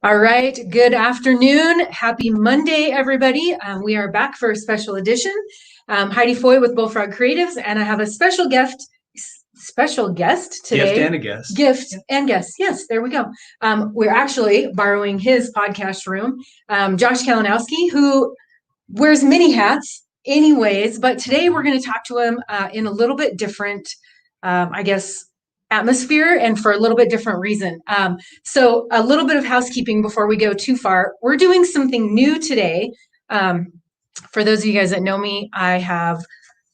All right. Good afternoon. Happy Monday, everybody. We are back for a special edition. Heidi Foy with Bullfrog Creatives, and I have a special guest today. Gift and a guest. Gift and guest. Yes, there we go. We're actually borrowing his podcast room. Josh Kalinowski, who wears many hats anyways, but today we're going to talk to him in a little bit different, atmosphere and for a little bit different reason. So a little bit of housekeeping before we go too far. We're doing something new today. For those of you guys that know me, I have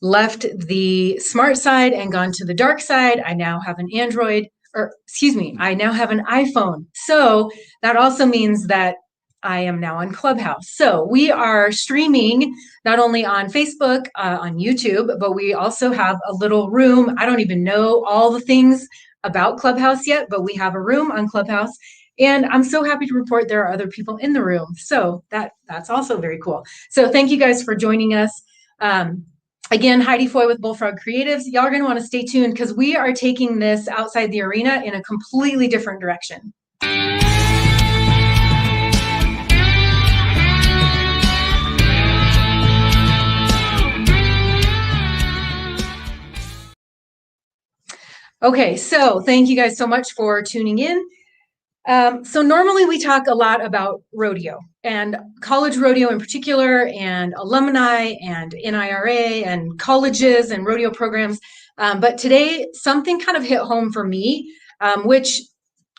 left the smart side and gone to the dark side. I now have an I now have an iPhone. So that also means that I am now on Clubhouse. So we are streaming not only on Facebook, on YouTube, but we also have a little room. I don't even know all the things about Clubhouse yet, but we have a room on Clubhouse. And I'm so happy to report there are other people in the room. So that's also very cool. So thank you guys for joining us. Again, Heidi Foy with Bullfrog Creatives. Y'all are going to want to stay tuned because we are taking this outside the arena in a completely different direction. Okay, so thank you guys so much for tuning in. So normally we talk a lot about rodeo and college rodeo in particular, and alumni and NIRA and colleges and rodeo programs. But today something kind of hit home for me, which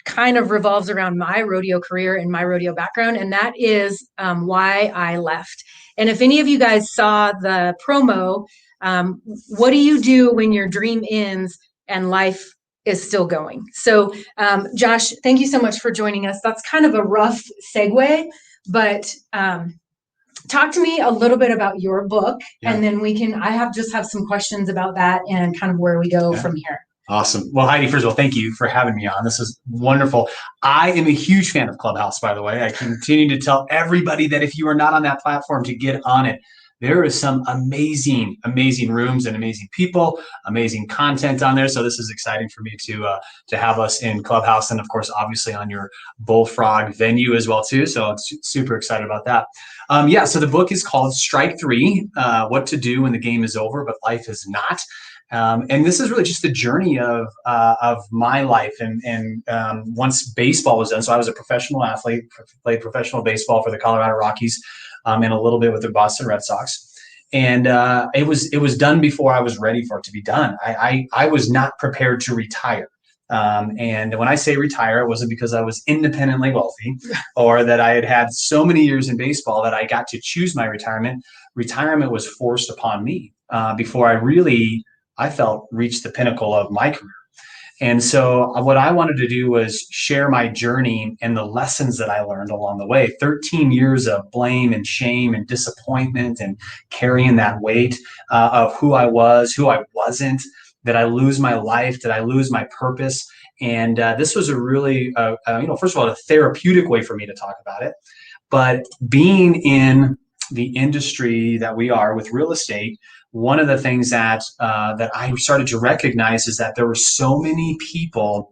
kind of revolves around my rodeo career and my rodeo background, and that is why I left. And if any of you guys saw the promo, what do you do when your dream ends and life is still going? So Josh, thank you so much for joining us. That's kind of a rough segue, but talk to me a little bit about your book, and then I have some questions about that and kind of where we go from here. Awesome. Well, Heidi, first of all, thank you for having me on. This is wonderful. I am a huge fan of Clubhouse, by the way. I continue to tell everybody that if you are not on that platform, to get on it. There is some amazing, amazing rooms and amazing people, amazing content on there. So this is exciting for me to have us in Clubhouse, and of course, obviously on your Bullfrog venue as well too. So I'm super excited about that. So the book is called Strike Three: What to Do When the Game Is Over, But Life Is Not. And this is really just the journey of my life. And once baseball was done, so I was a professional athlete, played professional baseball for the Colorado Rockies. And a little bit with the Boston Red Sox, and it was done before I was ready for it to be done. I was not prepared to retire, and when I say retire, it wasn't because I was independently wealthy or that I had had so many years in baseball that I got to choose my retirement. Retirement was forced upon me before I felt reached the pinnacle of my career. And so what I wanted to do was share my journey and the lessons that I learned along the way. 13 years of blame and shame and disappointment and carrying that weight of who I was, who I wasn't. Did I lose my life? Did I lose my purpose? And this was a really, first of all, a therapeutic way for me to talk about it. But being in the industry that we are with real estate, one of the things that I started to recognize is that there were so many people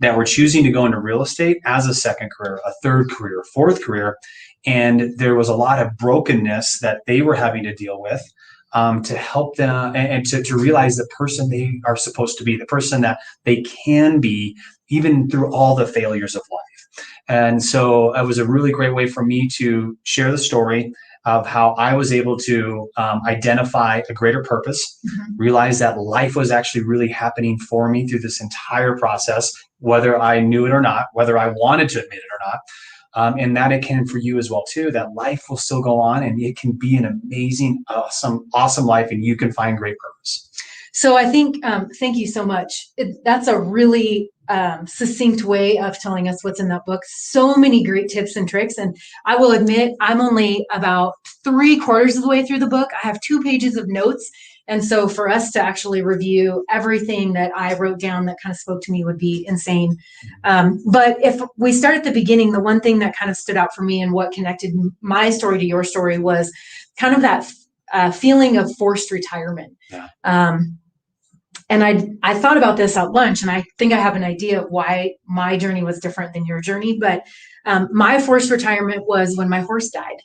that were choosing to go into real estate as a second career, a third career, fourth career, and there was a lot of brokenness that they were having to deal with to help them and to realize the person they are supposed to be, the person that they can be, even through all the failures of life. And so it was a really great way for me to share the story of how I was able to identify a greater purpose, realize that life was actually really happening for me through this entire process, whether I knew it or not, whether I wanted to admit it or not, and that it can for you as well too, that life will still go on and it can be an amazing, awesome life, and you can find great purpose. So I think, thank you so much. That's a really succinct way of telling us what's in that book. So many great tips and tricks. And I will admit, I'm only about 3/4 of the way through the book. I have 2 pages of notes. And so for us to actually review everything that I wrote down that kind of spoke to me would be insane. But if we start at the beginning, the one thing that kind of stood out for me and what connected my story to your story was kind of that feeling of forced retirement. Yeah. And I thought about this at lunch, and I think I have an idea of why my journey was different than your journey. But my forced retirement was when my horse died.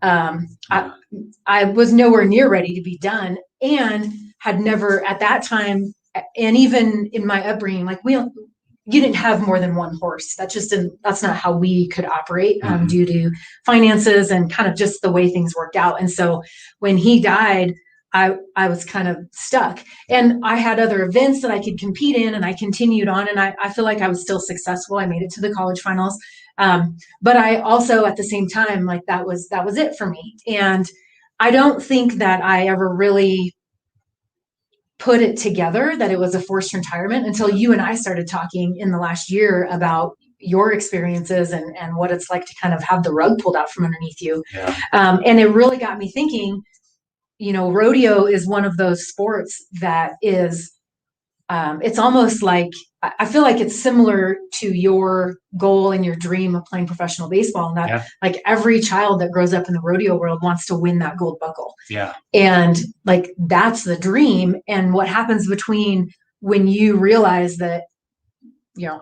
I was nowhere near ready to be done, and had never at that time, and even in my upbringing, like you didn't have more than one horse. That's not how we could operate due to finances and kind of just the way things worked out. And so when he died, I was kind of stuck, and I had other events that I could compete in, and I continued on, and I feel like I was still successful. I made it to the college finals. But I also, at the same time, like that was it for me. And I don't think that I ever really put it together that it was a forced retirement until you and I started talking in the last year about your experiences and what it's like to kind of have the rug pulled out from underneath you. Yeah. And it really got me thinking, rodeo is one of those sports that is, it's almost like, I feel like it's similar to your goal and your dream of playing professional baseball, and that like every child that grows up in the rodeo world wants to win that gold buckle. Yeah. And like, that's the dream. And what happens between when you realize that,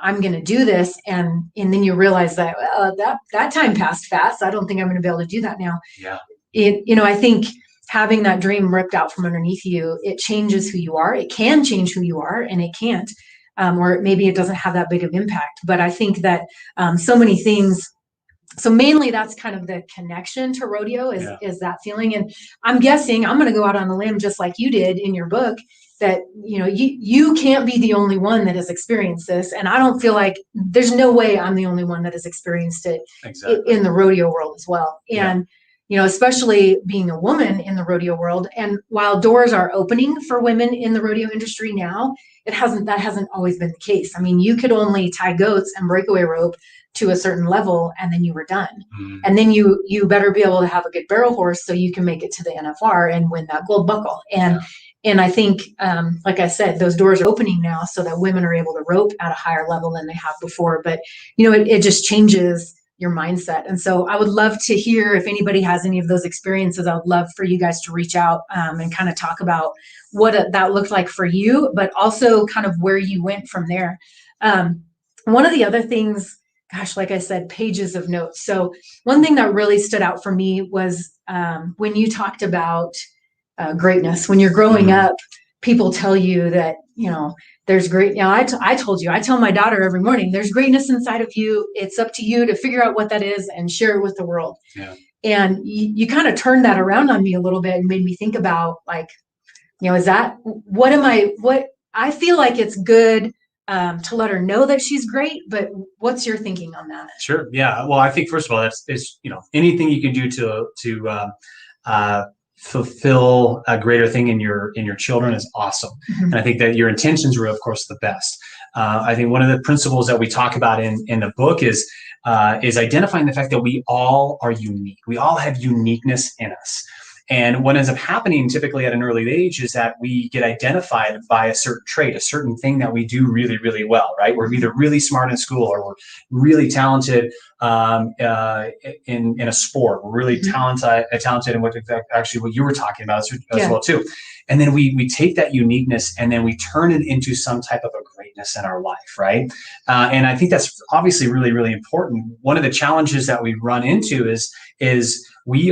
I'm going to do this, and then you realize that, that time passed fast. I don't think I'm going to be able to do that now. Yeah. I think having that dream ripped out from underneath you, it changes who you are. It can change who you are, and it can't. Or maybe it doesn't have that big of impact. But I think that so many things, so mainly that's kind of the connection to rodeo is that feeling. And I'm guessing, I'm going to go out on a limb just like you did in your book, that, you can't be the only one that has experienced this. And I don't feel like there's no way I'm the only one that has experienced it in the rodeo world as well. And especially being a woman in the rodeo world. And while doors are opening for women in the rodeo industry now, that hasn't always been the case. I mean, you could only tie goats and breakaway rope to a certain level, and then you were done. And then you better be able to have a good barrel horse so you can make it to the NFR and win that gold buckle. And I think, like I said, those doors are opening now so that women are able to rope at a higher level than they have before. But, it just changes your mindset. And so I would love to hear if anybody has any of those experiences. I would love for you guys to reach out and kind of talk about what that looked like for you, but also kind of where you went from there. One of the other things, gosh, like I said, pages of notes. So one thing that really stood out for me was when you talked about greatness. When you're growing up, people tell you that, there's great, I told you, I tell my daughter every morning, there's greatness inside of you. It's up to you to figure out what that is and share it with the world. Yeah. And you kind of turned that around on me a little bit and made me think about, like, is that, what I feel like it's good to let her know that she's great, but what's your thinking on that? Sure. Yeah. Well, I think first of all, that's anything you can do to fulfill a greater thing in your children is awesome. And I think that your intentions were, of course, the best. I think one of the principles that we talk about in the book is identifying the fact that we all are unique. We all have uniqueness in us. And what ends up happening typically at an early age is that we get identified by a certain trait, a certain thing that we do really, really well, right? We're either really smart in school, or we're really talented in a sport. We're really talented in what you were talking about as well too. And then we take that uniqueness and then we turn it into some type of a greatness in our life, right? And I think that's obviously really, really important. One of the challenges that we run into is we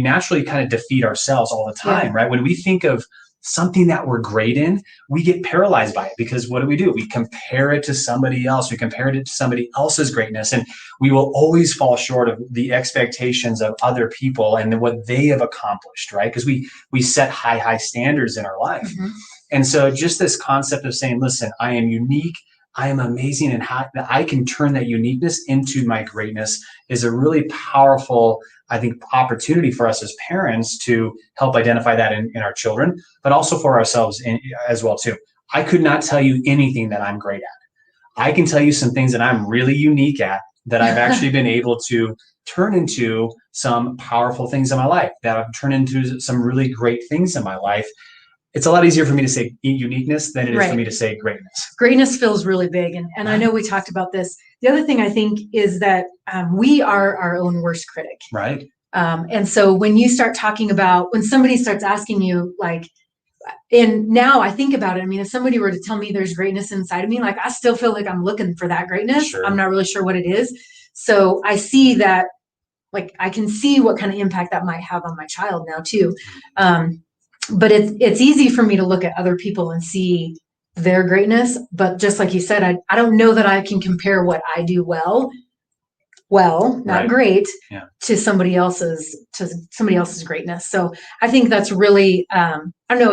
naturally kind of defeat ourselves all the time, right? When we think of something that we're great in, we get paralyzed by it, because what do? We compare it to somebody else. We compare it to somebody else's greatness, and we will always fall short of the expectations of other people and what they have accomplished, right? Because we set high standards in our life. And so just this concept of saying, listen, I am unique, I am amazing, and how I can turn that uniqueness into my greatness is a really powerful, I think, opportunity for us as parents to help identify that in our children, but also for ourselves as well too. I could not tell you anything that I'm great at. I can tell you some things that I'm really unique at that I've actually been able to turn into some powerful things in my life, that I've turned into some really great things in my life. It's a lot easier for me to say uniqueness than it is for me to say greatness. Greatness feels really big. And I know we talked about this. The other thing I think is that we are our own worst critic. Right. And so when you start talking about, when somebody starts asking you, like, and now I think about it. I mean, if somebody were to tell me there's greatness inside of me, like I still feel like I'm looking for that greatness. Sure. I'm not really sure what it is. So I see that, like, I can see what kind of impact that might have on my child now too. But it's easy for me to look at other people and see their greatness. But just like you said, I don't know that I can compare what I do well, not Right. great, Yeah. to somebody else's greatness. So I think that's really, I don't know,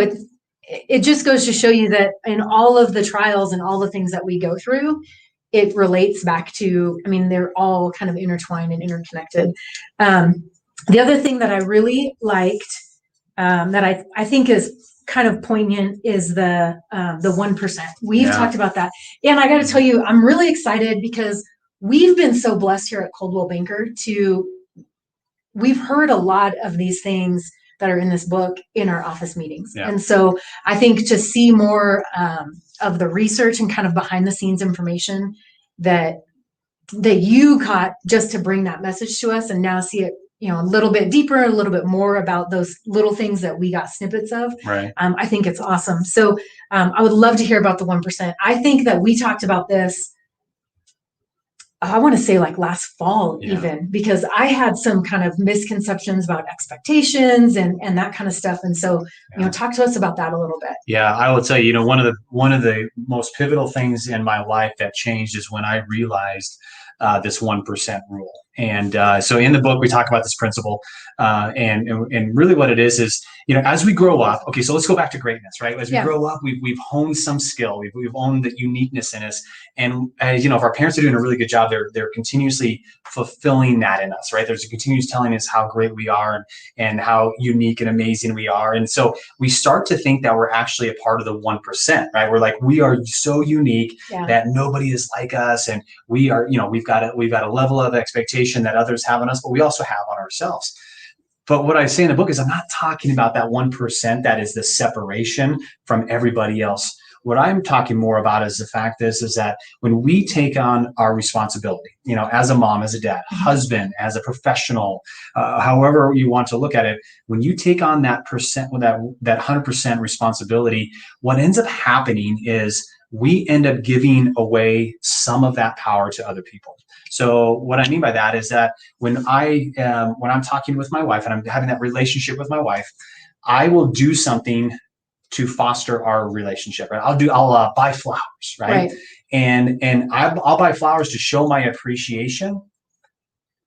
it just goes to show you that in all of the trials and all the things that we go through, it relates back to, I mean, they're all kind of intertwined and interconnected. The other thing that I really liked, that I think is kind of poignant, is the 1%. We've talked about that. And I got to tell you, I'm really excited because we've been so blessed here at Coldwell Banker we've heard a lot of these things that are in this book in our office meetings. Yeah. And so I think to see more of the research and kind of behind the scenes information that you caught, just to bring that message to us, and now see it, a little bit deeper, a little bit more about those little things that we got snippets of. Right. I think it's awesome. So I would love to hear about the 1%. I think that we talked about this, I want to say like last fall, even, because I had some kind of misconceptions about expectations and that kind of stuff. And so, talk to us about that a little bit. Yeah, I will tell you, one of the most pivotal things in my life that changed is when I realized this 1% rule. And so in the book, we talk about this principle, and really what it is, as we grow up, okay, so let's go back to greatness, right? As we grow up, we've honed some skill, we've honed the uniqueness in us. And if our parents are doing a really good job, they're continuously fulfilling that in us, right? There's a continuous telling us how great we are and how unique and amazing we are. And so we start to think that we're actually a part of the 1%, right? We're like, we are so unique that nobody is like us. And we are, we've got a level of expectation that others have on us, but we also have on ourselves. But what I say in the book is I'm not talking about that 1% that is the separation from everybody else. What I'm talking more about is the fact is that when we take on our responsibility, as a mom, as a dad, husband, as a professional, however you want to look at it, when you take on that 100% responsibility, what ends up happening is we end up giving away some of that power to other people. So what I mean by that is that when I'm talking with my wife and I'm having that relationship with my wife, I will do something to foster our relationship. Right? I'll buy flowers, right? And I'll buy flowers to show my appreciation,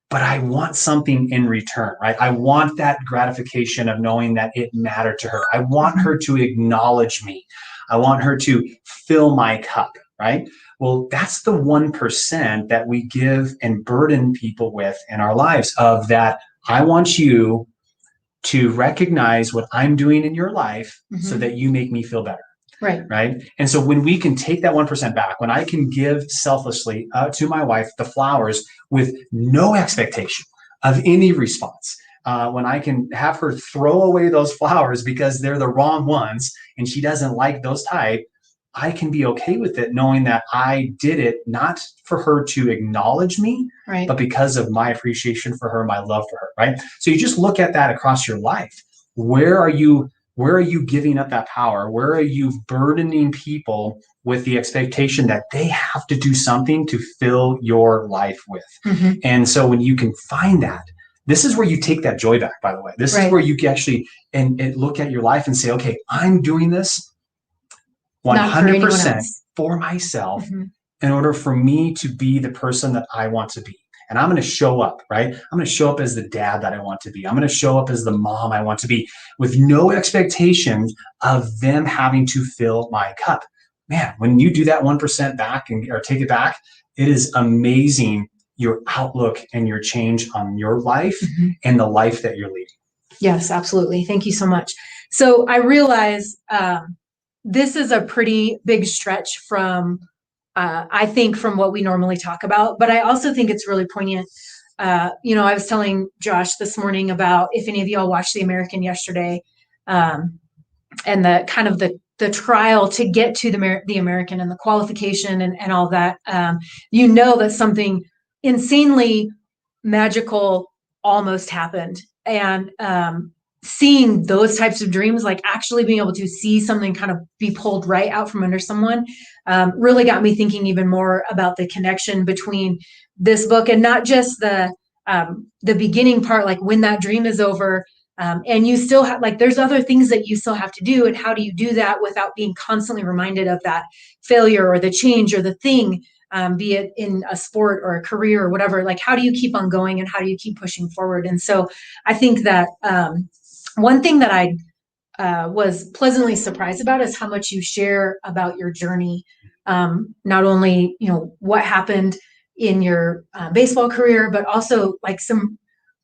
but I want something in return, right? I want that gratification of knowing that it mattered to her. I want her to acknowledge me. I want her to fill my cup, right? Well, that's the 1% that we give and burden people with in our lives, of that I want you to recognize what I'm doing in your life so that you make me feel better. Right. And so when we can take that 1% back, when I can give selflessly to my wife the flowers with no expectation of any response, when I can have her throw away those flowers because they're the wrong ones and she doesn't like those type, I can be okay with it, knowing that I did it not for her to acknowledge me, but because of my appreciation for her, my love for her, right? So you just look at that across your life. Where are you giving up that power? Where are you burdening people with the expectation that they have to do something to fill your life with? And so when you can find that, this is where you take that joy back, by the way. This is where you can actually and look at your life and say, okay, I'm doing this 100% for myself in order for me to be the person that I want to be. And I'm going to show up, right? I'm going to show up as the dad that I want to be. I'm going to show up as the mom I want to be, with no expectations of them having to fill my cup. Man, when you do that 1% back or take it back, it is amazing, your outlook and your change on your life and the life that you're leading. Yes, absolutely. Thank you so much. So I realize this is a pretty big stretch from, I think, from what we normally talk about, but I also think it's really poignant. I was telling Josh this morning about, if any of y'all watched The American yesterday, and the kind of the trial to get to the American and the qualification and all that, that something insanely magical almost happened. And seeing those types of dreams, like actually being able to see something kind of be pulled right out from under someone, really got me thinking even more about the connection between this book and not just the beginning part, like when that dream is over, and you still have, like, there's other things that you still have to do, and how do you do that without being constantly reminded of that failure or the change or the thing, be it in a sport or a career or whatever. Like, how do you keep on going and how do you keep pushing forward? And so I think that one thing that I was pleasantly surprised about is how much you share about your journey. Not only, what happened in your baseball career, but also like some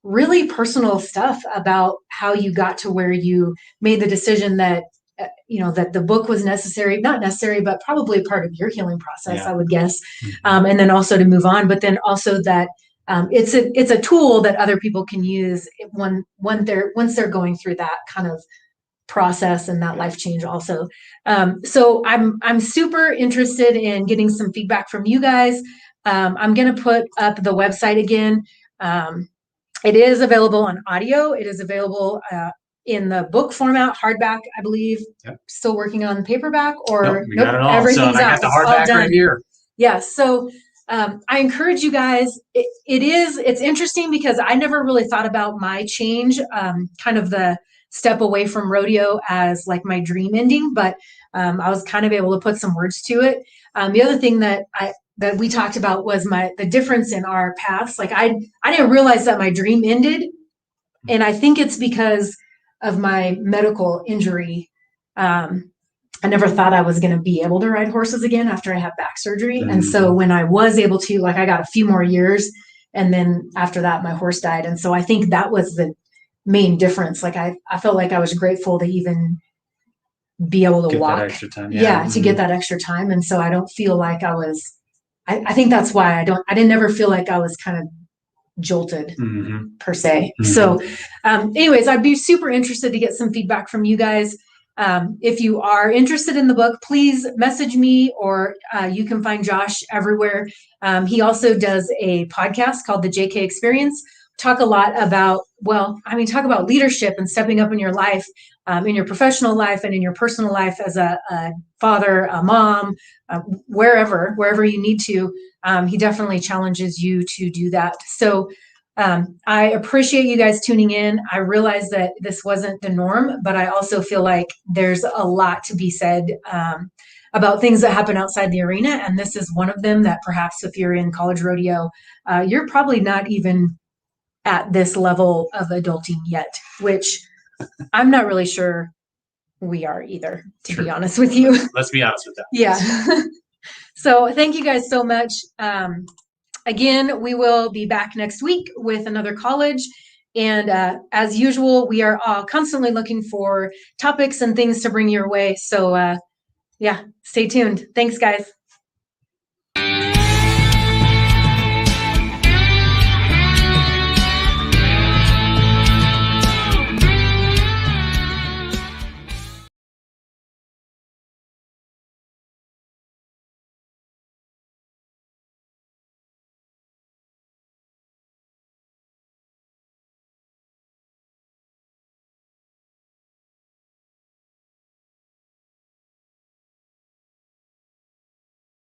really personal stuff about how you got to where you made the decision that, that the book was necessary, not necessary, but probably part of your healing process, I would guess. And then also to move on, but then also that it's a tool that other people can use once they're going through that kind of process and that life change also. So I'm super interested in getting some feedback from you guys. I'm going to put up the website again. It is available on audio. It is available in the book format, hardback, I believe. Yep. Still working on paperback, or we got it all. Everything's so, I out. got the hardback right here. Yeah. So I encourage you guys. It's interesting because I never really thought about my change, kind of the step away from rodeo as like my dream ending, but I was kind of able to put some words to it. The other thing that we talked about was the difference in our paths. Like I didn't realize that my dream ended, and I think it's because of my medical injury. I never thought I was going to be able to ride horses again after I had back surgery. And so when I was able to, like, I got a few more years, and then after that, my horse died. And so I think that was the main difference. Like I felt like I was grateful to even be able to walk. That extra time. To get that extra time. And so I don't feel like I think that's why I didn't never feel like I was kind of jolted per se. So anyways, I'd be super interested to get some feedback from you guys. If you are interested in the book, please message me, or you can find Josh everywhere. He also does a podcast called The JK Experience. Talk a lot about, talk about leadership and stepping up in your life, in your professional life and in your personal life as a father, a mom, wherever you need to. He definitely challenges you to do that. So I appreciate you guys tuning in. I realize that this wasn't the norm, but I also feel like there's a lot to be said about things that happen outside the arena. And this is one of them that perhaps if you're in college rodeo, you're probably not even at this level of adulting yet, which I'm not really sure we are either, to be honest with you. Let's be honest with that. Yeah. So thank you guys so much. Again, we will be back next week with another college. And as usual, we are constantly looking for topics and things to bring your way. So stay tuned. Thanks, guys.